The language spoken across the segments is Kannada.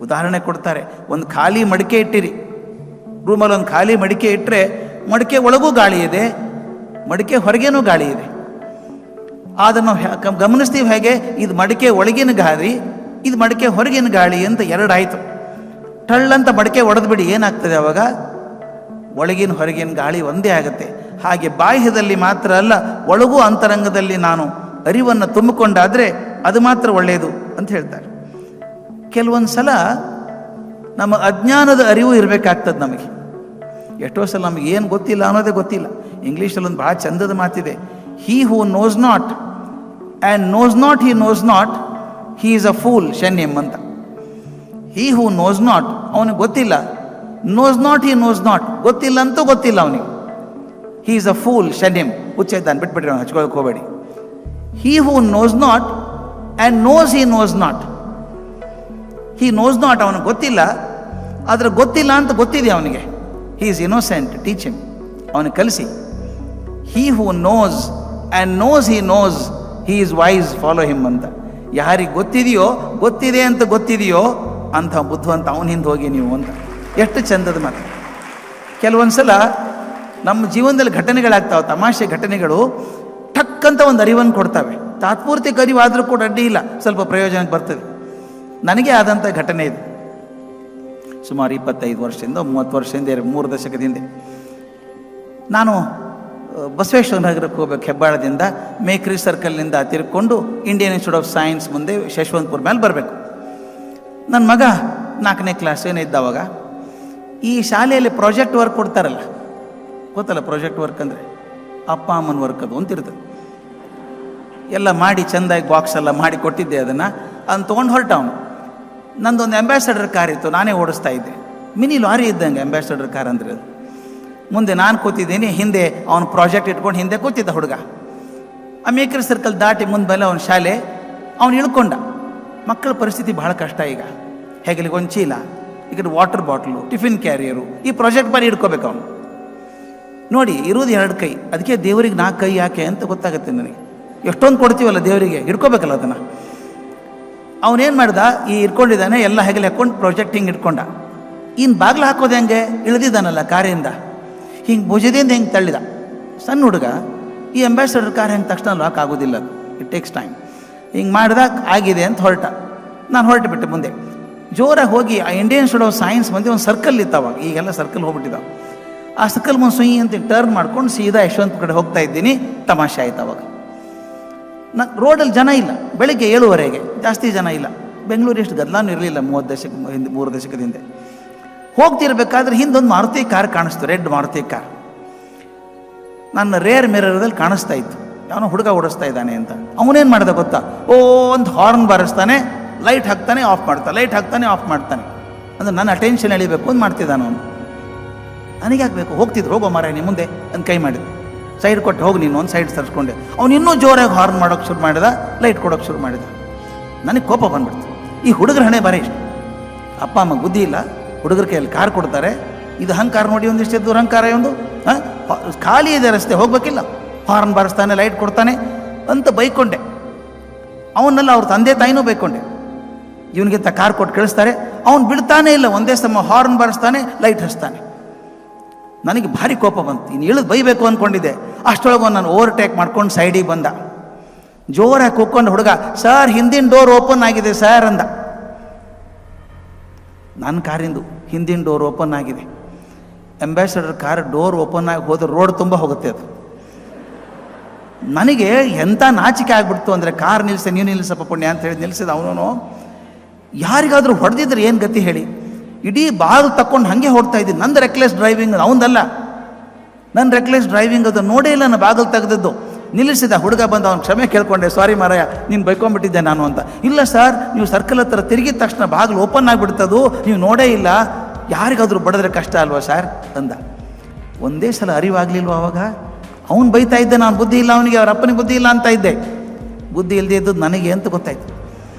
ಉದಾಹರಣೆ ಕೊಡ್ತಾರೆ. ಒಂದು ಖಾಲಿ ಮಡಿಕೆ ಇಟ್ಟಿರಿ, ರೂಮಲ್ಲಿ ಒಂದು ಖಾಲಿ ಮಡಿಕೆ ಇಟ್ಟರೆ ಮಡಿಕೆ ಒಳಗೂ ಗಾಳಿ ಇದೆ, ಮಡಿಕೆ ಹೊರಗೇನೂ ಗಾಳಿ ಇದೆ. ಅದನ್ನು ನಾವು ಗಮನಿಸ್ತೀವಿ ಹೇಗೆ, ಇದು ಮಡಿಕೆ ಒಳಗಿನ ಗಾಳಿ, ಇದು ಮಡಿಕೆ ಹೊರಗಿನ ಗಾಳಿ ಅಂತ ಎರಡಾಯಿತು. ಟಳ್ಳಂತ ಮಡಿಕೆ ಒಡೆದ್ಬಿಡಿ, ಏನಾಗ್ತದೆ ಅವಾಗ? ಒಳಗಿನ ಹೊರಗಿನ ಗಾಳಿ ಒಂದೇ ಆಗುತ್ತೆ. ಹಾಗೆ ಬಾಹ್ಯದಲ್ಲಿ ಮಾತ್ರ ಅಲ್ಲ, ಒಳಗೂ ಅಂತರಂಗದಲ್ಲಿ ನಾನು ಅರಿವನ್ನು ತುಂಬಿಕೊಂಡಾದರೆ ಅದು ಮಾತ್ರ ಒಳ್ಳೆಯದು ಅಂತ ಹೇಳ್ತಾರೆ. ಕೆಲವೊಂದು ಸಲ ನಮ್ಮ ಅಜ್ಞಾನದ ಅರಿವು ಇರಬೇಕಾಗ್ತದೆ ನಮಗೆ. ಎಷ್ಟೋ ಸಲ ನಮಗೆ ಏನು ಗೊತ್ತಿಲ್ಲ ಅನ್ನೋದೇ ಗೊತ್ತಿಲ್ಲ. ಇಂಗ್ಲೀಷಲ್ಲಿ ಒಂದು ಭಾಳ ಚಂದದ ಮಾತಿದೆ, he who knows not and knows not he knows not, he is a fool shun him ಅಂತ. ಹೀ ಹೂ ನೋಸ್ ನಾಟ್, ಅವನಿಗೆ ಗೊತ್ತಿಲ್ಲ. Knows not he knows not, ಗೊತ್ತಿಲ್ಲ ಅಂತೂ ಗೊತ್ತಿಲ್ಲ ಅವನಿಗೆ. ಹೀ ಈಸ್ ಅ ಫೂಲ್ ಶನ್ಯಮ್, ಹುಚ್ಚಿದ್ದಾನೆ, ಬಿಟ್ಬಿಟ್ರಿ, ಅವ್ನು ಹಚ್ಕೊಳ್ಳೋಕೆ ಹೋಗಬೇಡಿ. He who knows not and knows he knows not, he knows not, ಅವನಿಗೆ ಗೊತ್ತಿಲ್ಲ, ಆದರೆ ಗೊತ್ತಿಲ್ಲ ಅಂತ ಗೊತ್ತಿದೆ ಅವನಿಗೆ. He is innocent, teach him, ಅವನಿಗೆ ಕಲಿಸಿ. He who knows and knows he knows, he is wise, follow him ಅಂತ. ಯಾರಿಗೆ ಗೊತ್ತಿದೆಯೋ, ಗೊತ್ತಿದೆ ಅಂತ ಗೊತ್ತಿದೆಯೋ ಅಂಥ ಬುದ್ಧಿವಂತ ಅವನ ಹಿಂದೆ ಹೋಗಿ ನೀವು ಅಂತ. ಎಷ್ಟು ಚಂದದ ಮಾತು. ಕೆಲವೊಂದು ಸಲ ನಮ್ಮ ಜೀವನದಲ್ಲಿ ಘಟನೆಗಳಾಗ್ತಾವೆ, ತಮಾಷೆ ಘಟನೆಗಳು, ಟಕ್ಕಂತ ಒಂದು ಅರಿವನ್ನು ಕೊಡ್ತವೆ. ತಾತ್ಪೂರ್ತಿಕ ಅರಿವಾದರೂ ಕೂಡ ಅಡ್ಡಿ ಇಲ್ಲ, ಸ್ವಲ್ಪ ಪ್ರಯೋಜನಕ್ಕೆ ಬರ್ತದೆ. ನನಗೆ ಆದಂಥ ಘಟನೆ ಇದು. ಸುಮಾರು 25 ವರ್ಷದಿಂದ 30 ವರ್ಷದಿಂದ 3 ದಶಕದ ಹಿಂದೆ ನಾನು ಬಸವೇಶ್ವರ ನಗರಕ್ಕೆ ಹೋಗ್ಬೇಕು. ಹೆಬ್ಬಾಳದಿಂದ ಮೇಕ್ರಿ ಸರ್ಕಲ್ನಿಂದ ತಿರ್ಕೊಂಡು ಇಂಡಿಯನ್ ಇನ್ಸ್ಟಿಟ್ಯೂಟ್ ಆಫ್ ಸೈನ್ಸ್ ಮುಂದೆ ಯಶವಂತಪುರ ಮೇಲೆ ಬರಬೇಕು. ನನ್ನ ಮಗ 4ನೇ ಕ್ಲಾಸ್ ಏನೋ ಇದ್ದಾವಾಗ, ಈ ಶಾಲೆಯಲ್ಲಿ ಪ್ರಾಜೆಕ್ಟ್ ವರ್ಕ್ ಕೊಡ್ತಾರಲ್ಲ, ಗೊತ್ತಲ್ಲ ಪ್ರಾಜೆಕ್ಟ್ ವರ್ಕ್ ಅಂದರೆ ಅಪ್ಪ ಅಮ್ಮನ ವರ್ಕ್ ಅದು ಅಂತಿರ್ತದೆ. ಎಲ್ಲ ಮಾಡಿ ಚೆಂದಾಗಿ ಬಾಕ್ಸ್ ಎಲ್ಲ ಮಾಡಿ ಕೊಟ್ಟಿದ್ದೆ. ಅದನ್ನು ತೊಗೊಂಡು ಹೊರಟ ಅವನು. ನಂದೊಂದು ಅಂಬ್ಯಾಸಡರ್ ಕಾರ್ ಇತ್ತು, ನಾನೇ ಓಡಿಸ್ತಾ ಇದ್ದೆ. ಮಿನಿ ಲಾರಿ ಇದ್ದಂಗೆ ಅಂಬ್ಯಾಸಡರ್ ಕಾರ್ ಅಂದರೆ ಅದು. ಮುಂದೆ ನಾನು ಕೂತಿದ್ದೀನಿ, ಹಿಂದೆ ಅವನು ಪ್ರಾಜೆಕ್ಟ್ ಇಟ್ಕೊಂಡು ಹಿಂದೆ ಕೂತಿದ್ದ ಹುಡುಗ. ಆ ಮೇಕರ್ ಸರ್ಕಲ್ ದಾಟಿ ಮುಂದೆ ಮೇಲೆ ಅವನ ಶಾಲೆ. ಅವನು ಇಳ್ಕೊಂಡ. ಮಕ್ಕಳ ಪರಿಸ್ಥಿತಿ ಭಾಳ ಕಷ್ಟ ಈಗ. ಹೆಗಲಿಗೆ ಒಂದು ಚೀಲ, ಈ ಕಡೆ ವಾಟರ್ ಬಾಟ್ಲು, ಟಿಫಿನ್ ಕ್ಯಾರಿಯರು, ಈ ಪ್ರಾಜೆಕ್ಟ್ ಬಾರಿ ಹಿಡ್ಕೋಬೇಕು ಅವನು. ನೋಡಿ, ಇರೋದು 2 ಕೈ, ಅದಕ್ಕೆ ದೇವರಿಗೆ 4 ಕೈ ಯಾಕೆ ಅಂತ ಗೊತ್ತಾಗುತ್ತೆ ನನಗೆ. ಎಷ್ಟೊಂದು ಕೊಡ್ತೀವಲ್ಲ ದೇವರಿಗೆ, ಹಿಡ್ಕೋಬೇಕಲ್ಲ ಅದನ್ನು. ಅವನೇನು ಮಾಡ್ದ, ಈ ಇಟ್ಕೊಂಡಿದ್ದಾನೆ, ಎಲ್ಲ ಹೆಗಲಿ ಹಾಕ್ಕೊಂಡು ಪ್ರಾಜೆಕ್ಟ್ ಹಿಂಗೆ ಇಟ್ಕೊಂಡ. ಇನ್ನು ಬಾಗಿಲು ಹಾಕೋದು ಹೆಂಗೆ, ಇಳಿದಿದ್ದಾನಲ್ಲ ಕಾರಿಂದ, ಹಿಂಗೆ ಭುಜದಿಂದ ಹೆಂಗೆ ತಳ್ಳಿದ. ಸಣ್ಣ ಹುಡುಗ, ಈ ಅಂಬ್ಯಾಸಡರ್ ಕಾರ್ ಹೆಂಗೆ ತಕ್ಷಣ ಲಾಕ್ ಆಗೋದಿಲ್ಲ, ಇಟ್ ಟೇಕ್ಸ್ ಟೈಮ್. ಹಿಂಗೆ ಮಾಡಿದಾಗ ಆಗಿದೆ ಅಂತ ಹೊರಟ. ನಾನು ಹೊರಟು ಬಿಟ್ಟೆ ಮುಂದೆ. ಜೋರಾಗಿ ಹೋಗಿ ಆ ಇಂಡಿಯನ್ ಇನ್ಸ್ಟಿಟ್ಯೂಟ್ ಆಫ್ ಸೈನ್ಸ್ ಮುಂದೆ ಒಂದು ಸರ್ಕಲ್ ಇತ್ತವಾಗ, ಈಗೆಲ್ಲ ಸರ್ಕಲ್ ಹೋಗ್ಬಿಟ್ಟಿದ್ದಾವೆ. ಆ ಸರ್ಕಲ್ ಮುಂದೆ ಸುಯಿ ಅಂತ ಟರ್ನ್ ಮಾಡ್ಕೊಂಡು ಸೀದಾ ಯಶವಂತ ಕಡೆ ಹೋಗ್ತಾ ಇದ್ದೀನಿ. ತಮಾಷೆ ಆಯ್ತು ಅವಾಗ. ರೋಡಲ್ಲಿ ಜನ ಇಲ್ಲ, ಬೆಳಿಗ್ಗೆ 7:15, ಜಾಸ್ತಿ ಜನ ಇಲ್ಲ. ಬೆಂಗಳೂರು ಎಷ್ಟು ಗದ್ದಲಾನು ಇರಲಿಲ್ಲ 3 ದಶಕದ ಹಿಂದೆ. ಹೋಗ್ತಿರ್ಬೇಕಾದ್ರೆ ಹಿಂದೊಂದು ಮಾರುತಿ ಕಾರ್ ಕಾಣಿಸ್ತು, ರೆಡ್ ಮಾರುತಿ ಕಾರ್. ನನ್ನ ರೇರ್ ಮಿರರ್ದಲ್ಲಿ ಕಾಣಿಸ್ತಾ ಇತ್ತು, ಯಾವನೋ ಹುಡುಗ ಓಡಿಸ್ತಾ ಇದ್ದಾನೆ ಅಂತ. ಅವನೇನು ಮಾಡ್ದ ಗೊತ್ತಾ, ಒಂದು ಹಾರ್ನ್ ಬಾರಿಸ್ತಾನೆ, ಲೈಟ್ ಹಾಕ್ತಾನೆ, ಆಫ್ ಮಾಡ್ತಾನೆ, ಲೈಟ್ ಹಾಕ್ತಾನೆ, ಆಫ್ ಮಾಡ್ತಾನೆ. ಅಂದರೆ ನನ್ನ ಅಟೆನ್ಷನ್ ಎಳಿಬೇಕು ಅಂತ ಮಾಡ್ತಿದ್ದಾನೆ ಅವನು. ನನಗೆ ಹಾಕಬೇಕು, ಹೋಗ್ತಿದ್ರು, ಹೋಗೋ ಮಾರ ನೀ ಮುಂದೆ ಅಂತ ಕೈ ಮಾಡಿದ. ಸೈಡ್ ಕೊಟ್ಟು ಹೋಗಿ ನೀನು ಒಂದು ಸೈಡ್ ತರಿಸ್ಕೊಂಡೆ. ಅವನು ಇನ್ನೂ ಜೋರಾಗಿ ಹಾರ್ನ್ ಮಾಡೋಕ್ಕೆ ಶುರು ಮಾಡಿದ, ಲೈಟ್ ಕೊಡೋಕ್ಕೆ ಶುರು ಮಾಡಿದ. ನನಗೆ ಕೋಪ ಬಂದ್ಬಿಡ್ತು. ಈ ಹುಡುಗರ ಹಣೆ ಬಾರಿ ಇಷ್ಟು. ಅಪ್ಪ ಅಮ್ಮ ಬುದ್ಧಿ ಇಲ್ಲ, ಹುಡುಗರ ಕೈಯಲ್ಲಿ ಕಾರ್ ಕೊಡ್ತಾರೆ. ಇದು ಅಹಂಕಾರ ನೋಡಿ, ಒಂದಿಷ್ಟು ದುರಹಂಕಾರ. ಒಂದು ಖಾಲಿ ಇದೆ ರಸ್ತೆ, ಹೋಗ್ಬೇಕಿಲ್ಲ, ಹಾರ್ನ್ ಬಾರಿಸ್ತಾನೆ, ಲೈಟ್ ಕೊಡ್ತಾನೆ ಅಂತ ಬೈಕೊಂಡೆ. ಅವನ್ನೆಲ್ಲ ಅವ್ರ ತಂದೆ ತಾಯಿನೂ ಬೈಕೊಂಡೆ. ಇವನಿಗಿಂತ ಕಾರ್ ಕೊಟ್ಟು ಕಳಿಸ್ತಾರೆ, ಅವನು ಬಿಡ್ತಾನೆ ಇಲ್ಲ, ಒಂದೇ ಸಮ ಹಾರ್ನ್ ಬಾರಿಸ್ತಾನೆ, ಲೈಟ್ ಹಚ್ತಾನೆ. ನನಗೆ ಭಾರಿ ಕೋಪ ಬಂತು. ಇನ್ನು ಇಳಿದು ಬೈಬೇಕು ಅಂದ್ಕೊಂಡಿದ್ದೆ. ಅಷ್ಟೊಳಗೆ ನಾನು ಓವರ್ಟೇಕ್ ಮಾಡ್ಕೊಂಡು ಸೈಡಿಗೆ ಬಂದ. ಜೋರಾಗಿ ಕೂತ್ಕೊಂಡು ಹುಡುಗ, ಸರ್ ಹಿಂದಿನ ಡೋರ್ ಓಪನ್ ಆಗಿದೆ ಸರ್ ಅಂದ. ನನ್ನ ಕಾರಿಂದು ಹಿಂದಿನ ಡೋರ್ ಓಪನ್ ಆಗಿದೆ. ಅಂಬ್ಯಾಸಡರ್ ಕಾರ್ ಡೋರ್ ಓಪನ್ ಆಗಿ ಹೋದ್ರೆ ರೋಡ್ ತುಂಬ ಹೋಗುತ್ತೆ ಅದು. ನನಗೆ ಎಂಥ ನಾಚಿಕೆ ಆಗ್ಬಿಡ್ತು ಅಂದರೆ, ಕಾರ್ ನಿಲ್ಲಿಸಿ, ನೀವು ನಿಲ್ಲಿಸಪ್ಪ ಪುಣ್ಯ ಅಂತ ಹೇಳಿ ನಿಲ್ಲಿಸಿದ. ಅವನು ಯಾರಿಗಾದರೂ ಹೊಡೆದಿದ್ರೆ ಏನು ಗತಿ ಹೇಳಿ. ಇಡೀ ಬಾಗಿಲು ತಕ್ಕೊಂಡು ಹಾಗೆ ಹೊಡ್ತಾ ಇದ್ದೀನಿ. ನಂದು ರೆಕ್ಲೆಸ್ ಡ್ರೈವಿಂಗ್, ಅವನದಲ್ಲ. ನನ್ನ ರೆಕ್ಲೆಸ್ ಡ್ರೈವಿಂಗ್ ಅದು ನೋಡೇ ಇಲ್ಲ. ನಾನು ಬಾಗಿಲು ತೆಗೆದದ್ದು ನಿಲ್ಲಿಸಿದ. ಹುಡುಗ ಬಂದು ಅವ್ನು ಕ್ಷಮೆ ಕೇಳ್ಕೊಂಡೆ, ಸಾರಿ ಮಾರಾಯ, ನೀನು ಬೈಕೊಂಡ್ಬಿಟ್ಟಿದ್ದೆ ನಾನು ಅಂತ. ಇಲ್ಲ ಸರ್, ನೀವು ಸರ್ಕಲ್ ಹತ್ರ ತಿರುಗಿದ ತಕ್ಷಣ ಬಾಗಿಲು ಓಪನ್ ಆಗಿಬಿಡ್ತದು, ನೀವು ನೋಡೇ ಇಲ್ಲ. ಯಾರಿಗಾದರೂ ಬಡಿದ್ರೆ ಕಷ್ಟ ಅಲ್ವಾ ಸರ್ ಅಂದ. ಒಂದೇ ಸಲ ಅರಿವಾಗಲಿಲ್ವ ಅವಾಗ? ಅವನು ಬೈತಾ ಇದ್ದೆ, ನಾನು ಬುದ್ಧಿ ಇಲ್ಲ ಅವನಿಗೆ, ಅವ್ರ ಅಪ್ಪನಿಗೆ ಬುದ್ಧಿ ಇಲ್ಲ ಅಂತ ಇದ್ದೆ. ಬುದ್ಧಿ ಇಲ್ಲದೆ ಇದ್ದದ್ದು ನನಗೆ ಅಂತ ಗೊತ್ತಾಯ್ತು.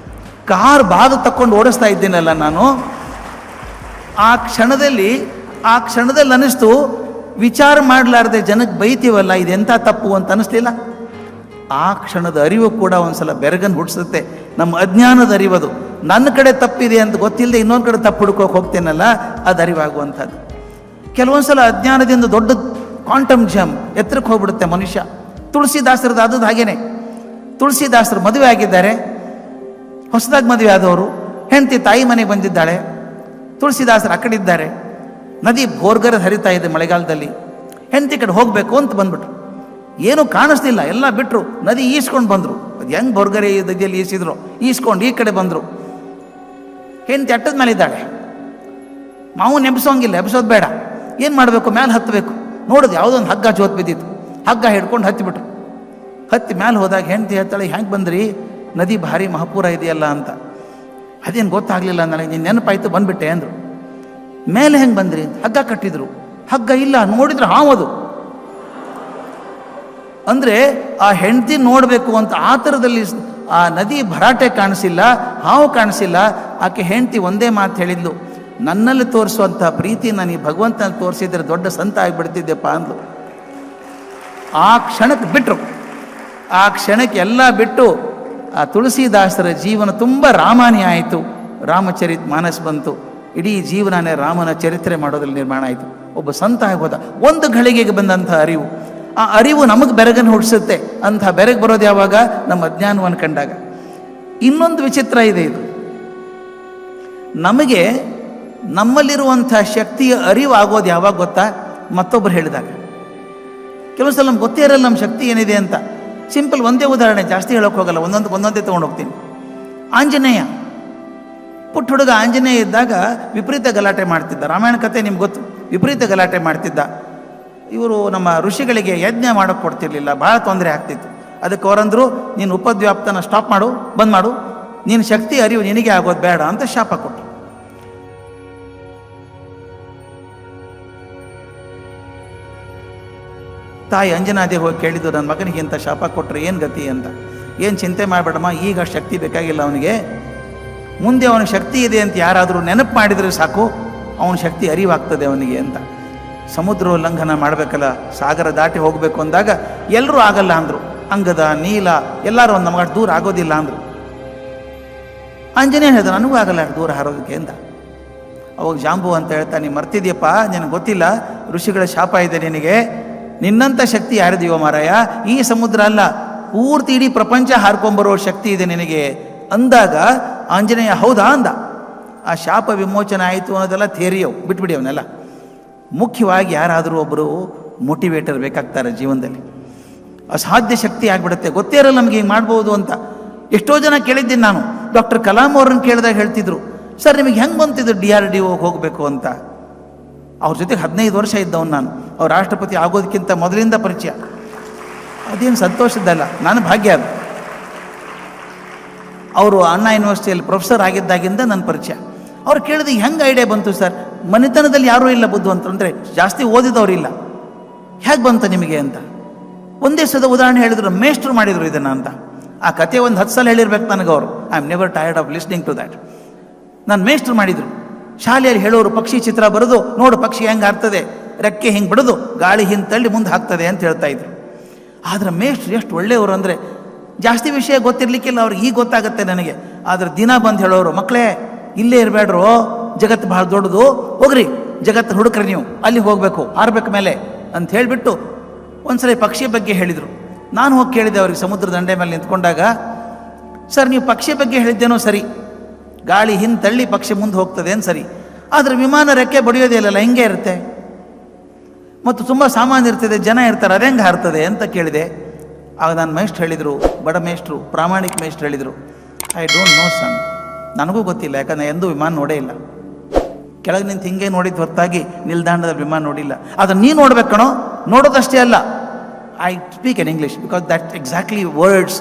ಕಾರ್ ಬಾಗಿಲು ತಕ್ಕೊಂಡು ಓಡಿಸ್ತಾ ಇದ್ದೀನಲ್ಲ ನಾನು. ಆ ಕ್ಷಣದಲ್ಲಿ ಅನ್ನಿಸ್ತು, ವಿಚಾರ ಮಾಡಲಾರ್ದೆ ಜನಕ್ಕೆ ಬೈತೀವಲ್ಲ, ಇದೆಂಥ ತಪ್ಪು ಅಂತ ಅನ್ನಿಸ್ಲಿಲ್ಲ. ಆ ಕ್ಷಣದ ಅರಿವು ಕೂಡ ಒಂದ್ಸಲ ಬೆರಗನ್ನು ಹುಟ್ಟಿಸುತ್ತೆ. ನಮ್ಮ ಅಜ್ಞಾನದ ಅರಿವದು. ನನ್ನ ಕಡೆ ತಪ್ಪಿದೆ ಅಂತ ಗೊತ್ತಿಲ್ಲದೆ ಇನ್ನೊಂದು ಕಡೆ ತಪ್ಪು ಹುಡ್ಕೋಕೆ ಹೋಗ್ತೇನಲ್ಲ, ಅದು ಅರಿವಾಗುವಂಥದ್ದು. ಕೆಲವೊಂದು ಸಲ ಅಜ್ಞಾನದಿಂದ ದೊಡ್ಡ ಕ್ವಾಂಟಮ್ ಜಂಪ್ ಎತ್ತರಕ್ಕೆ ಹೋಗ್ಬಿಡುತ್ತೆ ಮನುಷ್ಯ. ತುಳಸಿದಾಸರದ್ದು ಆದದ್ದು ಹಾಗೇನೆ. ತುಳಸಿದಾಸರು ಮದುವೆ ಆಗಿದ್ದಾರೆ, ಹೊಸದಾಗಿ ಮದುವೆ ಆದವರು, ಹೆಂಡತಿ ತಾಯಿ ಮನೆಗೆ ಬಂದಿದ್ದಾಳೆ, ತುಳಸಿದಾಸರು ಆ ಕಡೆ ಇದ್ದಾರೆ, ನದಿ ಬೋರ್ಗರ ಹರಿತಾ ಇದೆ ಮಳೆಗಾಲದಲ್ಲಿ, ಹೆಂಡತಿ ಕಡೆ ಹೋಗಬೇಕು ಅಂತ ಬಂದ್ಬಿಟ್ರು. ಏನೂ ಕಾಣಿಸ್ತಿಲ್ಲ, ಎಲ್ಲ ಬಿಟ್ಟರು, ನದಿ ಈಸ್ಕೊಂಡು ಬಂದರು. ಅದು ಹೆಂಗೆ ಬೋರ್ಗರೆ ನದಿಯಲ್ಲಿ ಈಸಿದ್ರು, ಈಸ್ಕೊಂಡು ಈ ಕಡೆ ಬಂದರು. ಹೆಂಡತಿ ಅಟ್ಟದ ಮೇಲೆ ಇದ್ದಾಳೆ, ಮಾವು ನೆಬ್ಸೋಂಗಿಲ್ಲ, ಎಬ್ಸೋದು ಬೇಡ, ಏನು ಮಾಡಬೇಕು, ಮೇಲೆ ಹತ್ತಬೇಕು. ನೋಡಿದ್ ಯಾವುದೊಂದು ಹಗ್ಗ ಜೋತ್ ಬಿದ್ದಿತ್ತು, ಹಗ್ಗ ಹಿಡ್ಕೊಂಡು ಹತ್ತಿಬಿಟ್ರು. ಹತ್ತಿ ಮೇಲೆ ಹೋದಾಗ ಹೆಂಡತಿ ಹೇಳ್ತಾಳೆ, ಹೆಂಗೆ ಬಂದ್ರಿ, ನದಿ ಭಾರಿ ಮಹಾಪೂರ ಇದೆಯಲ್ಲ ಅಂತ. ಅದೇನು ಗೊತ್ತಾಗಲಿಲ್ಲ ನನಗೆ, ನೀನು ನೆನಪಾಯ್ತು ಬಂದ್ಬಿಟ್ಟೆ ಅಂದರು. ಮೇಲೆ ಹೆಂಗೆ ಬಂದ್ರಿ ಅಂತ ಹಗ್ಗ ಕಟ್ಟಿದ್ರು, ಹಗ್ಗ ಇಲ್ಲ, ನೋಡಿದ್ರೆ ಹಾವದು. ಅಂದರೆ ಆ ಹೆಂಡತಿ ನೋಡಬೇಕು ಅಂತ ಆ ಥರದಲ್ಲಿ ಆ ನದಿ ಭರಾಟೆ ಕಾಣಿಸಿಲ್ಲ, ಹಾವು ಕಾಣಿಸಿಲ್ಲ. ಆಕೆ ಹೆಂಡತಿ ಒಂದೇ ಮಾತು ಹೇಳಿದ್ಲು, ನನ್ನಲ್ಲಿ ತೋರಿಸುವಂಥ ಪ್ರೀತಿ ನಾನು ಈ ಭಗವಂತನಲ್ಲಿ ತೋರಿಸಿದ್ರೆ ದೊಡ್ಡ ಸಂತ ಆಗಿಬಿಡ್ತಿದ್ದೆಪ್ಪ ಅಂದ್ಲು. ಆ ಕ್ಷಣಕ್ಕೆ ಬಿಟ್ಟರು. ಆ ಕ್ಷಣಕ್ಕೆ ಎಲ್ಲ ಬಿಟ್ಟು ಆ ತುಳಸಿದಾಸರ ಜೀವನ ತುಂಬ ರಾಮಾನಿ ಆಯಿತು. ರಾಮಚರಿತ್ ಮಾನಸ್ ಬಂತು. ಇಡೀ ಜೀವನನೇ ರಾಮನ ಚರಿತ್ರೆ ಮಾಡೋದ್ರಲ್ಲಿ ನಿರ್ಮಾಣ ಆಯಿತು. ಒಬ್ಬ ಸಂತ ಆಗೋದ. ಒಂದು ಘಳಿಗೆಗೆ ಬಂದಂಥ ಅರಿವು, ಆ ಅರಿವು ನಮಗೆ ಬೆರಗನ್ನು ಹುಟ್ಟಿಸುತ್ತೆ. ಅಂಥ ಬೆರಗು ಬರೋದು ಯಾವಾಗ, ನಮ್ಮ ಅಜ್ಞಾನವನ್ನು ಕಂಡಾಗ. ಇನ್ನೊಂದು ವಿಚಿತ್ರ ಇದೆ, ಇದು ನಮಗೆ ನಮ್ಮಲ್ಲಿರುವಂಥ ಶಕ್ತಿಯ ಅರಿವು ಆಗೋದು ಯಾವಾಗ ಗೊತ್ತಾ, ಮತ್ತೊಬ್ಬರು ಹೇಳಿದಾಗ. ಕೆಲವು ಸಲ ನಮ್ಗೆ ಗೊತ್ತೇ ಇರಲ್ಲ ನಮ್ಮ ಶಕ್ತಿ ಏನಿದೆ ಅಂತ. ಸಿಂಪಲ್ ಒಂದೇ ಉದಾಹರಣೆ, ಜಾಸ್ತಿ ಹೇಳೋಕೆ ಹೋಗಲ್ಲ, ಒಂದೊಂದೇ ತೊಗೊಂಡು ಹೋಗ್ತೀನಿ. ಆಂಜನೇಯ, ಪುಟ್ಟ ಹುಡುಗ ಆಂಜನೇಯ ಇದ್ದಾಗ ವಿಪರೀತ ಗಲಾಟೆ ಮಾಡ್ತಿದ್ದ. ರಾಮಾಯಣ ಕಥೆ ನಿಮ್ಗೆ ಗೊತ್ತು, ವಿಪರೀತ ಗಲಾಟೆ ಮಾಡ್ತಿದ್ದ. ಇವರು ನಮ್ಮ ಋಷಿಗಳಿಗೆ ಯಜ್ಞ ಮಾಡೋಕ್ಕೆ ಕೊಡ್ತಿರ್ಲಿಲ್ಲ, ಭಾಳ ತೊಂದರೆ ಆಗ್ತಿತ್ತು. ಅದಕ್ಕೆ ಅವರಂದರು, ನೀನು ಉಪದ್ವ್ಯಾಪ್ತನ ಸ್ಟಾಪ್ ಮಾಡು, ಬಂದ್ ಮಾಡು, ನೀನು ಶಕ್ತಿ ಅರಿವು ನಿನಗೆ ಆಗೋದು ಬೇಡ ಅಂತ ಶಾಪ ಕೊಟ್ಟರು. ತಾಯಿ ಅಂಜನಾದೇವಿ ಹೋಗಿ ಕೇಳಿದ್ದು, ನನ್ನ ಮಗನಿಗೆ ಇಂಥ ಶಾಪ ಕೊಟ್ಟರೆ ಏನು ಗತಿ ಅಂತ. ಏನು ಚಿಂತೆ ಮಾಡಬೇಡಮ್ಮ, ಈಗ ಶಕ್ತಿ ಬೇಕಾಗಿಲ್ಲ ಅವನಿಗೆ, ಮುಂದೆ ಅವನಿಗೆ ಶಕ್ತಿ ಇದೆ ಅಂತ ಯಾರಾದರೂ ನೆನಪು ಮಾಡಿದರೆ ಸಾಕು, ಅವನ ಶಕ್ತಿ ಅರಿವಾಗ್ತದೆ ಅವನಿಗೆ ಅಂತ. ಸಮುದ್ರ ಲಂಘನ ಮಾಡಬೇಕಲ್ಲ, ಸಾಗರ ದಾಟಿ ಹೋಗಬೇಕು ಅಂದಾಗ ಎಲ್ಲರೂ ಆಗಲ್ಲ ಅಂದರು. ಅಂಗದ, ನೀಲ ಎಲ್ಲರೂ ಒಂದು ನಮಗೆ ದೂರ ಆಗೋದಿಲ್ಲ ಅಂದರು. ಆಂಜನೇಯ ಹೇಳಿದ, ನನಗೂ ಆಗಲ್ಲ ದೂರ ಹಾರೋದಕ್ಕೆ ಅಂತ. ಅವಾಗ ಜಾಂಬು ಅಂತ ಹೇಳ್ತಾ, ನೀನು ಮರ್ತಿದ್ಯಪ್ಪ, ನಿನಗೆ ಗೊತ್ತಿಲ್ಲ, ಋಷಿಗಳ ಶಾಪ ಇದೆ ನಿನಗೆ, ನಿನ್ನಂಥ ಶಕ್ತಿ ಯಾರಿದೀವೋ ಮಾರಾಯ, ಈ ಸಮುದ್ರ ಅಲ್ಲ, ಪೂರ್ತಿ ಇಡೀ ಪ್ರಪಂಚ ಹಾರ್ಕೊಂಬರೋ ಶಕ್ತಿ ಇದೆ ನಿನಗೆ ಅಂದಾಗ ಆಂಜನೇಯ ಹೌದಾ ಅಂದ. ಆ ಶಾಪ ವಿಮೋಚನೆ ಆಯಿತು ಅನ್ನೋದೆಲ್ಲ ಥಿಯರಿಯೋ, ಬಿಟ್ಬಿಡಿ ಅವನ್ನೆಲ್ಲ. ಮುಖ್ಯವಾಗಿ ಯಾರಾದರೂ ಒಬ್ಬರು ಮೋಟಿವೇಟರ್ ಬೇಕಾಗ್ತಾರೆ ಜೀವನದಲ್ಲಿ. ಅಸಾಧ್ಯ ಶಕ್ತಿ ಆಗಿಬಿಡುತ್ತೆ, ಗೊತ್ತೇ ಇರಲ್ಲ ನಮಗೆ ಹಿಂಗೆ ಮಾಡ್ಬೋದು ಅಂತ. ಎಷ್ಟೋ ಜನ ಕೇಳಿದ್ದೀನಿ ನಾನು, ಡಾಕ್ಟರ್ ಕಲಾಂ ಅವ್ರನ್ನ ಕೇಳಿದಾಗ ಹೇಳ್ತಿದ್ರು, ಸರ್ ನಿಮಗೆ ಹೆಂಗೆ ಬಂತಿದ್ರು DRDO ಹೋಗಬೇಕು ಅಂತ. ಅವ್ರ ಜೊತೆಗೆ 15 ವರ್ಷ ಇದ್ದವನು ನಾನು. ಅವ್ರು ರಾಷ್ಟ್ರಪತಿ ಆಗೋದಕ್ಕಿಂತ ಮೊದಲಿಂದ ಪರಿಚಯ. ಅದೇನು ಸಂತೋಷದ್ದಲ್ಲ, ನಾನು ಭಾಗ್ಯ ಅದು. ಅವರು ಅಣ್ಣಾ ಯೂನಿವರ್ಸಿಟಿಯಲ್ಲಿ ಪ್ರೊಫೆಸರ್ ಆಗಿದ್ದಾಗಿಂದ ನನ್ನ ಪರಿಚಯ. ಅವ್ರು ಕೇಳಿದ ಹೆಂಗೆ ಐಡಿಯಾ ಬಂತು ಸರ್, ಮನೆತನದಲ್ಲಿ ಯಾರೂ ಇಲ್ಲ ಬುದ್ಧಿವಂತರು, ಅಂದರೆ ಜಾಸ್ತಿ ಓದಿದವರಿಲ್ಲ, ಹೇಗೆ ಬಂತು ನಿಮಗೆ ಅಂತ. ಒಂದೇ ಸದ ಉದಾಹರಣೆ ಹೇಳಿದ್ರು, ಮೇಷ್ಟ್ರು ಮಾಡಿದರು ಇದನ್ನು ಅಂತ. ಆ ಕತೆ ಒಂದು 10 ಸಲ ಹೇಳಿರ್ಬೇಕು ನನಗೆ ಅವರು. I am never tired of listening to that. ನಾನು ಮೇಷ್ಟ್ರು ಮಾಡಿದರು. ಶಾಲೆಯಲ್ಲಿ ಹೇಳೋರು ಪಕ್ಷಿ ಚಿತ್ರ ಬರೋದು, ನೋಡು ಪಕ್ಷಿ ಹೆಂಗೆ ಹಾರ್ತದೆ, ರೆಕ್ಕೆ ಹಿಂಗೆ ಬಿಡೋದು, ಗಾಳಿ ಹಿಂಗೆ ತಳ್ಳಿ ಮುಂದೆ ಹಾಕ್ತದೆ ಅಂತ ಹೇಳ್ತಾ ಇದ್ರು. ಆದರೆ ಮೇಷ್ಟ್ರು ಎಷ್ಟು ಒಳ್ಳೆಯವರು ಅಂದರೆ, ಜಾಸ್ತಿ ವಿಷಯ ಗೊತ್ತಿರಲಿಕ್ಕಿಲ್ಲ ಅವ್ರಿಗೆ, ಈಗ ಗೊತ್ತಾಗುತ್ತೆ ನನಗೆ. ಆದರೆ ದಿನ ಬಂದು ಹೇಳೋರು, ಮಕ್ಕಳೇ ಇಲ್ಲೇ ಇರಬೇಡ್ರು, ಜಗತ್ತು ಭಾಳ ದೊಡ್ಡದು, ಹೋಗ್ರಿ ಜಗತ್ತು ಹುಡುಕ್ರಿ, ನೀವು ಅಲ್ಲಿ ಹೋಗಬೇಕು, ಹಾರಬೇಕು ಮೇಲೆ ಅಂತ ಹೇಳಿಬಿಟ್ಟು ಒಂದ್ಸಲ ಪಕ್ಷಿಯ ಬಗ್ಗೆ ಹೇಳಿದರು. ನಾನು ಹೋಗಿ ಕೇಳಿದೆ ಅವ್ರಿಗೆ, ಸಮುದ್ರ ದಂಡೆ ಮೇಲೆ ನಿಂತ್ಕೊಂಡಾಗ, ಸರ್ ನೀವು ಪಕ್ಷಿಯ ಬಗ್ಗೆ ಹೇಳಿದ್ದೇನೋ ಸರಿ, ಗಾಳಿ ಹಿಂದೆ ತಳ್ಳಿ ಪಕ್ಷಿ ಮುಂದೆ ಹೋಗ್ತದೆ ಅಂತ ಸರಿ, ಆದರೆ ವಿಮಾನ ರೆಕ್ಕೆ ಬಡಿಯೋದೇ ಇಲ್ಲಲ್ಲ, ಹಿಂಗೆ ಇರುತ್ತೆ, ಮತ್ತು ತುಂಬ ಸಾಮಾನು ಇರ್ತದೆ, ಜನ ಇರ್ತಾರೆ, ಅದು ಹೆಂಗೆ ಹಾರ್ತದೆ ಅಂತ ಕೇಳಿದೆ. ಆಗ ನಾನು ಮೇಷ್ಟ್ರು ಹೇಳಿದರು, ಬಡ ಮೇಷ್ಟ್ರು, ಪ್ರಾಮಾಣಿಕ ಮೇಷ್ಟ್ರು ಹೇಳಿದರು, ಐ ಡೋಂಟ್ ನೋ ಸನ್, ನನಗೂ ಗೊತ್ತಿಲ್ಲ, ಯಾಕಂದರೆ ಎಂದೂ ವಿಮಾನ ನೋಡೇ ಇಲ್ಲ. ಕೆಳಗೆ ನಿಂತು ಹಿಂಗೆ ನೋಡಿದ್ದು ಹೊರತಾಗಿ ನಿಲ್ದಾಣದ ವಿಮಾನ ನೋಡಿಲ್ಲ. ಅದನ್ನು ನೀನು ನೋಡ್ಬೇಕು ಕಣೋ, ನೋಡೋದಷ್ಟೇ ಅಲ್ಲ, I speak in English because that exactly words,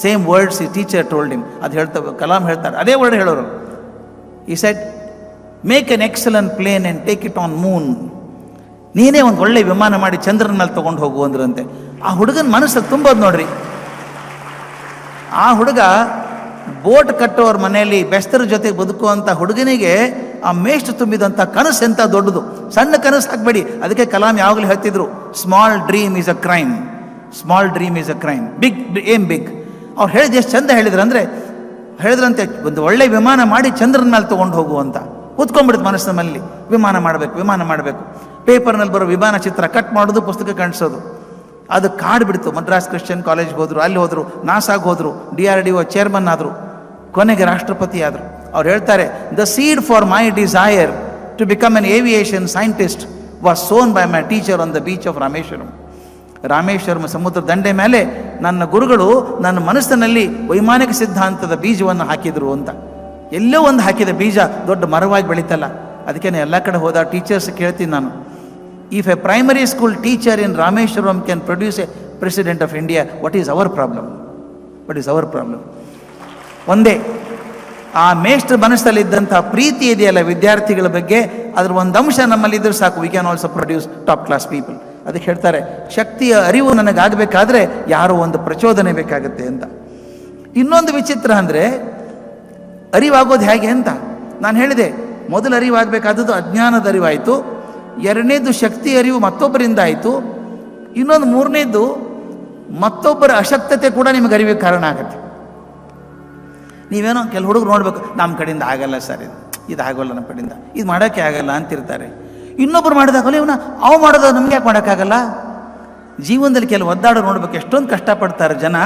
same words ಈ ಟೀಚರ್ ಟೋಲ್ಡ್ ಹಿಮ್. ಅದು ಹೇಳ್ತಾ ಕಲಾಂ ಹೇಳ್ತಾರೆ, ಅದೇ ವರ್ಡ್ ಹೇಳೋರು. He said, make an excellent plane and take it on moon. ನೀನೇ ಒಂದು ಒಳ್ಳೆ ವಿಮಾನ ಮಾಡಿ ಚಂದ್ರನ ಮೇಲೆ ತೊಗೊಂಡು ಹೋಗು ಅಂದ್ರಂತೆ. ಆ ಹುಡುಗನ ಮನಸ್ಸಲ್ಲಿ ತುಂಬೋದು ನೋಡ್ರಿ. ಆ ಹುಡುಗ ಬೋಟ್ ಕಟ್ಟೋರ ಮನೆಯಲ್ಲಿ ಬೆಸ್ತರ ಜೊತೆಗೆ ಬದುಕುವಂಥ ಹುಡುಗನಿಗೆ ಆ ಮೇಷ್ಟ್ರು ತುಂಬಿದಂಥ ಕನಸು ಎಂಥ ದೊಡ್ಡದು. ಸಣ್ಣ ಕನಸು ಹಾಕಬೇಡಿ. ಅದಕ್ಕೆ ಕಲಾಂ ಯಾವಾಗಲೂ ಹೇಳ್ತಿದ್ರು, small dream is a crime, small dream is a crime, big aim big. ಅವ್ರು ಹೇಳಿದ ಎಷ್ಟು ಚಂದ ಹೇಳಿದ್ರು ಅಂದರೆ, ಹೇಳಿದ್ರಂತೆ, ಒಂದು ಒಳ್ಳೆ ವಿಮಾನ ಮಾಡಿ ಚಂದ್ರನ ಮೇಲೆ ತೊಗೊಂಡು ಹೋಗು ಅಂತ. ಕೂತ್ಕೊಂಡ್ಬಿಡುತ್ತೆ ಮನಸ್ಸಿನಲ್ಲಿ, ವಿಮಾನ ಮಾಡಬೇಕು. ಪೇಪರ್ನಲ್ಲಿ ಬರೋ ವಿಮಾನ ಚಿತ್ರ ಕಟ್ ಮಾಡೋದು, ಪುಸ್ತಕ ಕಾಣಿಸೋದು. ಅದು ಕಾಡ್ಬಿಡ್ತು. ಮದ್ರಾಸ್ ಕ್ರಿಶ್ಚಿಯನ್ ಕಾಲೇಜ್ಗೆ ಹೋದರು, ಅಲ್ಲಿ ಹೋದರು, ನಾಸಾಗೆ ಹೋದರು, DRDO ಚೇರ್ಮನ್ ಆದರು, ಕೊನೆಗೆ ರಾಷ್ಟ್ರಪತಿ ಆದರು. ಅವ್ರು ಹೇಳ್ತಾರೆ, the seed for my desire to become an aviation scientist was sown by my teacher on the beach of Rameswaram ಸಮುದ್ರ ದಂಡೆ ಮೇಲೆ ನನ್ನ ಗುರುಗಳು ನನ್ನ ಮನಸ್ಸಿನಲ್ಲಿ ವೈಮಾನಿಕ ಸಿದ್ಧಾಂತದ ಬೀಜವನ್ನು ಹಾಕಿದರು ಅಂತ. ಎಲ್ಲೋ ಒಂದು ಹಾಕಿದ ಬೀಜ ದೊಡ್ಡ ಮರವಾಗಿ ಬೆಳೀತಲ್ಲ. ಅದಕ್ಕೆ ಎಲ್ಲ ಕಡೆ ಹೋದ ಟೀಚರ್ಸ್ ಕೇಳ್ತೀನಿ ನಾನು, if a primary school teacher in Rameswaram can produce a president of India, what is our problem? ಒಂದೇ ಆ ಮೇಷ್ಟ್ರ ಮನಸ್ಸಲ್ಲಿದ್ದಂಥ ಪ್ರೀತಿ ಇದೆಯಲ್ಲ ವಿದ್ಯಾರ್ಥಿಗಳ ಬಗ್ಗೆ, ಅದರ ಒಂದು ಅಂಶ ನಮ್ಮಲ್ಲಿದ್ದರೆ ಸಾಕು, we can also produce top class people. ಅದಕ್ಕೆ ಹೇಳ್ತಾರೆ, ಶಕ್ತಿಯ ಅರಿವು ನನಗಾಗಬೇಕಾದ್ರೆ ಯಾರೋ ಒಂದು ಪ್ರಚೋದನೆ ಬೇಕಾಗುತ್ತೆ ಅಂತ. ಇನ್ನೊಂದು ವಿಚಿತ್ರ ಅಂದರೆ, ಅರಿವಾಗೋದು ಹೇಗೆ ಅಂತ ನಾನು ಹೇಳಿದೆ. ಮೊದಲು ಅರಿವಾಗಬೇಕಾದದ್ದು ಅಜ್ಞಾನದ ಅರಿವಾಯಿತು, ಎರಡನೇದು ಶಕ್ತಿ ಅರಿವು ಮತ್ತೊಬ್ಬರಿಂದ ಆಯಿತು, ಇನ್ನೊಂದು ಮೂರನೇದು ಮತ್ತೊಬ್ಬರ ಅಶಕ್ತತೆ ಕೂಡ ನಿಮಗೆ ಅರಿವಿಗೆ ಕಾರಣ ಆಗುತ್ತೆ. ನೀವೇನೋ ಕೆಲವು ಹುಡುಗರು ನೋಡ್ಬೇಕು, ನಮ್ಮ ಕಡೆಯಿಂದ ಆಗಲ್ಲ ಸರ್, ಇದು ಆಗೋಲ್ಲ, ನಮ್ಮ ಕಡೆಯಿಂದ ಇದು ಮಾಡೋಕ್ಕೆ ಆಗಲ್ಲ ಅಂತಿರ್ತಾರೆ. ಇನ್ನೊಬ್ರು ಮಾಡಿದಾಗಲ್ಲ, ಇವನ್ನ ಅವು ಮಾಡೋದು ನಮ್ಗೆ ಯಾಕೆ ಮಾಡೋಕ್ಕಾಗಲ್ಲ? ಜೀವನದಲ್ಲಿ ಕೆಲವು ಒದ್ದಾಡೋ ನೋಡ್ಬೇಕು, ಎಷ್ಟೊಂದು ಕಷ್ಟಪಡ್ತಾರೆ ಜನ.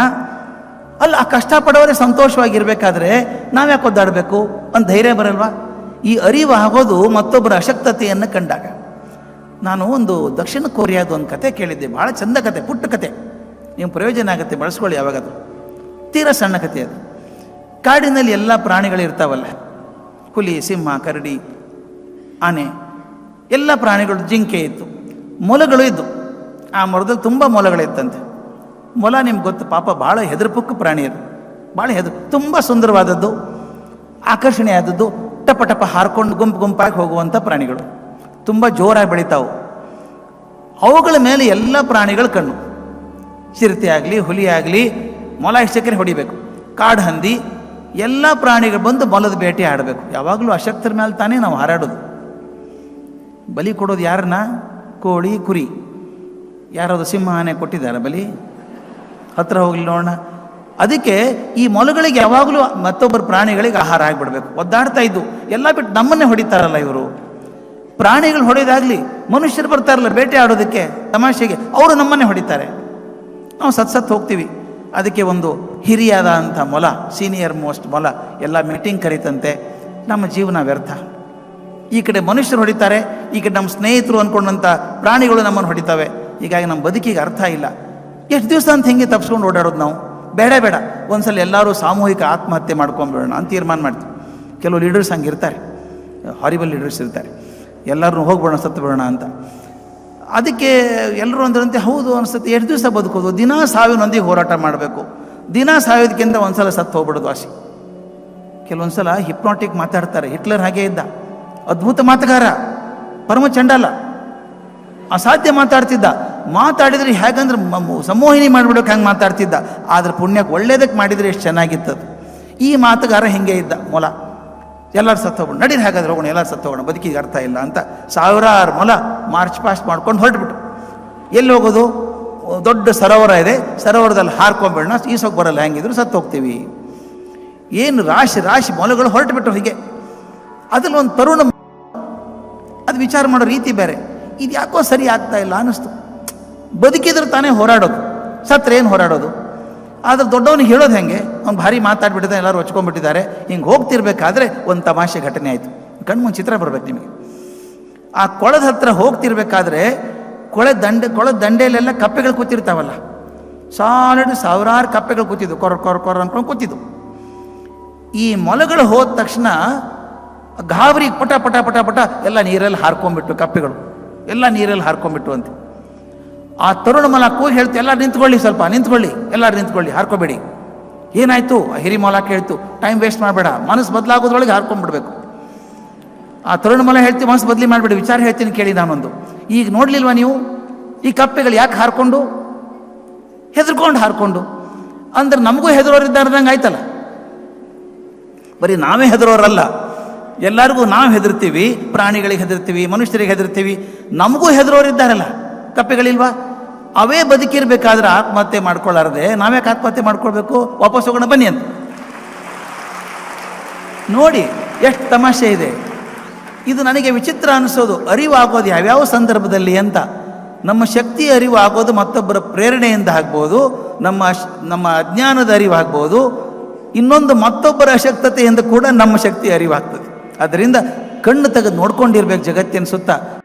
ಅಲ್ಲ, ಆ ಕಷ್ಟಪಡೋರೇ ಸಂತೋಷವಾಗಿರ್ಬೇಕಾದ್ರೆ ನಾವ್ಯಾಕೆ ಒದ್ದಾಡಬೇಕು ಅಂತ ಧೈರ್ಯ ಬರಲ್ವಾ? ಈ ಅರಿವು ಆಗೋದು ಮತ್ತೊಬ್ಬರ ಅಶಕ್ತತೆಯನ್ನು ಕಂಡಾಗ. ನಾನು ಒಂದು ದಕ್ಷಿಣ ಕೊರಿಯಾದ ಒಂದು ಕತೆ ಕೇಳಿದ್ದೆ, ಭಾಳ ಚಂದ ಕತೆ, ಪುಟ್ಟ ಕತೆ, ನೀವು ಪ್ರಯೋಜನ ಆಗುತ್ತೆ, ಬಳಸ್ಕೊಳ್ಳಿ ಯಾವಾಗದು. ತೀರಾ ಸಣ್ಣ ಕತೆ ಅದು. ಕಾಡಿನಲ್ಲಿ ಎಲ್ಲ ಪ್ರಾಣಿಗಳಿರ್ತಾವಲ್ಲ, ಹುಲಿ, ಸಿಂಹ, ಕರಡಿ, ಆನೆ, ಎಲ್ಲ ಪ್ರಾಣಿಗಳು, ಜಿಂಕೆ ಇತ್ತು, ಮೊಲಗಳು ಇದ್ದು. ಆ ಮರದಲ್ಲಿ ತುಂಬ ಮೊಲಗಳಿತ್ತಂತೆ. ಮೊಲ ನಿಮ್ಗೆ ಗೊತ್ತು, ಪಾಪ ಭಾಳ ಹೆದರ್ಪುಕ್ಕ ಪ್ರಾಣಿ ಅದು, ಭಾಳ ತುಂಬ ಸುಂದರವಾದದ್ದು, ಆಕರ್ಷಣೀಯವಾದದ್ದು, ಟಪ ಟಪ ಹಾರ್ಕೊಂಡು ಗುಂಪಾಗಿ ಹೋಗುವಂಥ ಪ್ರಾಣಿಗಳು, ತುಂಬ ಜೋರಾಗಿ ಬೆಳಿತಾವು. ಅವುಗಳ ಮೇಲೆ ಎಲ್ಲ ಪ್ರಾಣಿಗಳ ಕಣ್ಣು, ಚಿರತೆ ಆಗಲಿ, ಹುಲಿ ಆಗಲಿ, ಮೊಲ ಇಷ್ಟಕ್ಕೆ ಹೊಡಿಬೇಕು, ಕಾಡು ಹಂದಿ, ಎಲ್ಲ ಪ್ರಾಣಿಗಳು ಬಂದು ಮೊಲದ ಬೇಟೆ ಆಡಬೇಕು. ಯಾವಾಗಲೂ ಅಶಕ್ತರ ಮೇಲೆ ತಾನೇ ನಾವು ಹಾರಾಡೋದು. ಬಲಿ ಕೊಡೋದು ಯಾರನ್ನ? ಕೋಳಿ, ಕುರಿ. ಯಾರಾದ್ರು ಸಿಂಹ, ಆನೆ ಕೊಟ್ಟಿದ್ದಾರೆ ಬಲಿ? ಹತ್ರ ಹೋಗ್ಲಿ ನೋಡೋಣ. ಅದಕ್ಕೆ ಈ ಮೊಲಗಳಿಗೆ ಯಾವಾಗಲೂ ಮತ್ತೊಬ್ಬರು ಪ್ರಾಣಿಗಳಿಗೆ ಆಹಾರ ಆಗಿಬಿಡ್ಬೇಕು. ಒದ್ದಾಡ್ತಾ ಇದ್ದು ಎಲ್ಲ ಬಿಟ್ಟು ನಮ್ಮನ್ನೇ ಹೊಡಿತಾರಲ್ಲ ಇವರು. ಪ್ರಾಣಿಗಳು ಹೊಡೆಯೋದಾಗಲಿ, ಮನುಷ್ಯರು ಬರ್ತಾರಲ್ಲ ಬೇಟೆ ಆಡೋದಕ್ಕೆ ತಮಾಷೆಗೆ, ಅವರು ನಮ್ಮನ್ನೇ ಹೊಡಿತಾರೆ, ನಾವು ಸತ್ ಹೋಗ್ತೀವಿ. ಅದಕ್ಕೆ ಒಂದು ಹಿರಿಯಾದ ಅಂಥ ಮೊಲ, ಸೀನಿಯರ್ ಮೋಸ್ಟ್ ಮೊಲ ಎಲ್ಲ ಮೀಟಿಂಗ್ ಕರೀತಂತೆ, ನಮ್ಮ ಜೀವನ ವ್ಯರ್ಥ. ಈ ಕಡೆ ಮನುಷ್ಯರು ಹೊಡಿತಾರೆ, ಈ ಕಡೆ ನಮ್ಮ ಸ್ನೇಹಿತರು ಅಂದ್ಕೊಂಡಂಥ ಪ್ರಾಣಿಗಳು ನಮ್ಮನ್ನು ಹೊಡಿತವೆ. ಹೀಗಾಗಿ ನಮ್ಮ ಬದುಕಿಗೆ ಅರ್ಥ ಇಲ್ಲ. ಎಷ್ಟು ದಿವಸ ಅಂತ ಹಿಂಗೆ ತಪ್ಪಿಸ್ಕೊಂಡು ಓಡಾಡೋದು ನಾವು? ಬೇಡ ಒಂದ್ಸಲ ಎಲ್ಲರೂ ಸಾಮೂಹಿಕ ಆತ್ಮಹತ್ಯೆ ಮಾಡ್ಕೊಂಬಿಡೋಣ ಅಂತ ತೀರ್ಮಾನ ಮಾಡ್ತೀವಿ. ಕೆಲವು ಲೀಡರ್ಸ್ ಹಂಗಿರ್ತಾರೆ, ಹಾರಿಬಲ್ ಲೀಡರ್ಸ್ ಇರ್ತಾರೆ, ಎಲ್ಲರೂ ಹೋಗ್ಬಿಡೋಣ, ಸತ್ತು ಬಿಡೋಣ ಅಂತ. ಅದಕ್ಕೆ ಎಲ್ಲರೂ ಅಂದ್ರಂತೆ, ಹೌದು ಅನಿಸುತ್ತೆ, ಎಷ್ಟು ದಿವಸ ಬದುಕೋದು, ದಿನ ಸಾವಿನೊಂದಿಗೆ ಹೋರಾಟ ಮಾಡಬೇಕು, ದಿನ ಸಾಯೋದಕ್ಕಿಂತ ಒಂದ್ಸಲ ಸತ್ತು ಹೋಗ್ಬಿಡೋದು ಆಸೆ. ಕೆಲವೊಂದ್ಸಲ ಹಿಪ್ನಾಟಿಕ್ ಮಾತಾಡ್ತಾರೆ. ಹಿಟ್ಲರ್ ಹಾಗೇ ಇದ್ದ, ಅದ್ಭುತ ಮಾತುಗಾರ, ಪರಮ ಚಂಡಾಲ, ಅಸಾಧ್ಯ ಮಾತಾಡ್ತಿದ್ದ. ಮಾತಾಡಿದ್ರೆ ಹೇಗಂದ್ರೆ ಸಂಮೋಹಿನಿ ಮಾಡಿಬಿಡೋಕೆ ಹಂಗೆ ಮಾತಾಡ್ತಿದ್ದ. ಆದ್ರೆ ಪುಣ್ಯಕ್ಕೆ ಒಳ್ಳೇದಕ್ಕೆ ಮಾಡಿದರೆ ಎಷ್ಟು ಚೆನ್ನಾಗಿತ್ತದು. ಈ ಮಾತುಗಾರ ಹಿಂಗೆ ಇದ್ದ ಮೊಲ. ಎಲ್ಲರೂ ಸತ್ತು ಹೋಗೋಣ, ನಡೀರಿ ಹಾಗಾದ್ರೆ ಹೋಗೋಣ, ಎಲ್ಲರೂ ಸತ್ತು ಹೋಗೋಣ, ಬದುಕಿಗೆ ಅರ್ಥ ಇಲ್ಲ ಅಂತ ಸಾವಿರಾರು ಮೊಲ ಮಾರ್ಚ್ ಪಾಸ್ಟ್ ಮಾಡ್ಕೊಂಡು ಹೊರಟ್ಬಿಟ್ಟು. ಎಲ್ಲಿ ಹೋಗೋದು? ದೊಡ್ಡ ಸರೋವರ ಇದೆ, ಸರೋವರದಲ್ಲಿ ಹಾರ್ಕೊಂಡ್ಬಿಡೋಣ, ಈಸೋಗಿ ಬರಲ್ಲ, ಹೆಂಗಿದ್ರು ಸತ್ತು ಹೋಗ್ತೀವಿ. ಏನು ರಾಶಿ ಮೊಲಗಳು ಹೊರಟುಬಿಟ್ಟು ಹೀಗೆ. ಅದ್ರಲ್ಲಿ ಒಂದು ತರುಣ, ಅದು ವಿಚಾರ ಮಾಡೋ ರೀತಿ ಬೇರೆ. ಇದು ಯಾಕೋ ಸರಿ ಆಗ್ತಾ ಇಲ್ಲ ಅನ್ನಿಸ್ತು. ಬದುಕಿದ್ರೆ ತಾನೇ ಹೋರಾಡೋದು, ಸತ್ರ ಏನು ಹೋರಾಡೋದು? ಆದ್ರೆ ದೊಡ್ಡವನಿಗೆ ಹೇಳೋದು ಹೆಂಗೆ? ಅವ್ನು ಭಾರಿ ಮಾತಾಡ್ಬಿಟ್ಟಿದ್ದಾನೆ, ಎಲ್ಲರೂ ಹೊಚ್ಕೊಂಡ್ಬಿಟ್ಟಿದ್ದಾರೆ. ಹಿಂಗೆ ಹೋಗ್ತಿರ್ಬೇಕಾದ್ರೆ ಒಂದು ತಮಾಷೆ ಘಟನೆ ಆಯಿತು. ಕಣ್ಮುಂದು ಚಿತ್ರ ಬರ್ಬೇಕು ನಿಮಗೆ. ಆ ಕೊಳದ ಹತ್ರ ಹೋಗ್ತಿರ್ಬೇಕಾದ್ರೆ ಕೊಳದ ದಂಡೆಯಲ್ಲೆಲ್ಲ ಕಪ್ಪೆಗಳು ಕೂತಿರ್ತಾವಲ್ಲ, ಸಾಲಿಡ್ ಸಾವಿರಾರು ಕಪ್ಪೆಗಳು ಕೂತಿದ್ವು, ಕೊರ ಅನ್ಕೊಂಡು ಕೂತಿದ್ವು. ಈ ಮೊಲಗಳು ಹೋದ ತಕ್ಷಣ ಗಾಬರಿ ಪಟ ಪಟ ಪಟ ಪಟ ಎಲ್ಲ ನೀರಲ್ಲಿ ಹಾರ್ಕೊಂಡ್ಬಿಟ್ಟು, ಕಪ್ಪೆಗಳು ಎಲ್ಲ ನೀರಲ್ಲಿ ಹಾರ್ಕೊಂಡ್ಬಿಟ್ಟು ಅಂತ. ಆ ತರುಣ ಮೊಲ ಕೂಗಿ ಹೇಳ್ತು, ಎಲ್ಲರೂ ನಿಂತ್ಕೊಳ್ಳಿ, ಸ್ವಲ್ಪ ನಿಂತ್ಕೊಳ್ಳಿ, ಎಲ್ಲರೂ ನಿಂತ್ಕೊಳ್ಳಿ, ಹಾರ್ಕೋಬೇಡಿ. ಏನಾಯ್ತು? ಆ ಹಿರಿ ಮೊಲ ಕೇಳ್ತು, ಟೈಮ್ ವೇಸ್ಟ್ ಮಾಡಬೇಡ, ಮನಸ್ಸು ಬದಲಾಗೋದ್ರೊಳಗೆ ಹಾರ್ಕೊಂಡ್ಬಿಡ್ಬೇಕು. ಆ ತರುಣ ಮೊಲ ಹೇಳ್ತೀವಿ, ಮನಸ್ಸು ಬದಲಿ ಮಾಡಬೇಡಿ, ವಿಚಾರ ಹೇಳ್ತೀನಿ ಕೇಳಿ ನಾನೊಂದು. ಈಗ ನೋಡ್ಲಿಲ್ವಾ ನೀವು ಈ ಕಪ್ಪೆಗಳು ಯಾಕೆ ಹಾರ್ಕೊಂಡು? ಹೆದರ್ಕೊಂಡು ಹಾರ್ಕೊಂಡು ಅಂದ್ರೆ ನಮಗೂ ಹೆದರೋರಿದ್ದಾರ್ದಂಗೆ ಆಯ್ತಲ್ಲ. ಬರೀ ನಾವೇ ಹೆದರೋರಲ್ಲ, ಎಲ್ಲರಿಗೂ ನಾವು ಹೆದರ್ತೀವಿ, ಪ್ರಾಣಿಗಳಿಗೆ ಹೆದರ್ತೀವಿ, ಮನುಷ್ಯರಿಗೆ ಹೆದರ್ತೀವಿ, ನಮಗೂ ಹೆದರೋರಿದ್ದಾರಲ್ಲ, ಕಪ್ಪೆಗಳಿಲ್ವಾ? ಅವೇ ಬದುಕಿರ್ಬೇಕಾದ್ರೆ ಆತ್ಮಹತ್ಯೆ ಮಾಡ್ಕೊಳ್ಳಾರದೆ ನಾವ್ಯಾಕೆ ಆತ್ಮಹತ್ಯೆ ಮಾಡ್ಕೊಳ್ಬೇಕು? ವಾಪಸ್ ಹೋಗೋಣ ಬನ್ನಿ ಅಂತ. ನೋಡಿ ಎಷ್ಟು ತಮಾಷೆ ಇದೆ. ಇದು ನನಗೆ ವಿಚಿತ್ರ ಅನಿಸೋದು. ಅರಿವಾಗೋದು ಯಾವ್ಯಾವ ಸಂದರ್ಭದಲ್ಲಿ ಅಂತ. ನಮ್ಮ ಶಕ್ತಿ ಅರಿವು ಆಗೋದು ಮತ್ತೊಬ್ಬರ ಪ್ರೇರಣೆಯಿಂದ ಆಗ್ಬೋದು, ನಮ್ಮ ಅಜ್ಞಾನದ ಅರಿವಾಗ್ಬೋದು, ಇನ್ನೊಂದು ಮತ್ತೊಬ್ಬರ ಅಶಕ್ತತೆಯಿಂದ ಕೂಡ ನಮ್ಮ ಶಕ್ತಿ ಅರಿವಾಗ್ತದೆ. ಅದರಿಂದ ಕಣ್ಣು ತೆಗೆದು ನೋಡ್ಕೊಂಡಿರ್ಬೇಕು ಜಗತ್ತಿನ ಸುತ್ತ.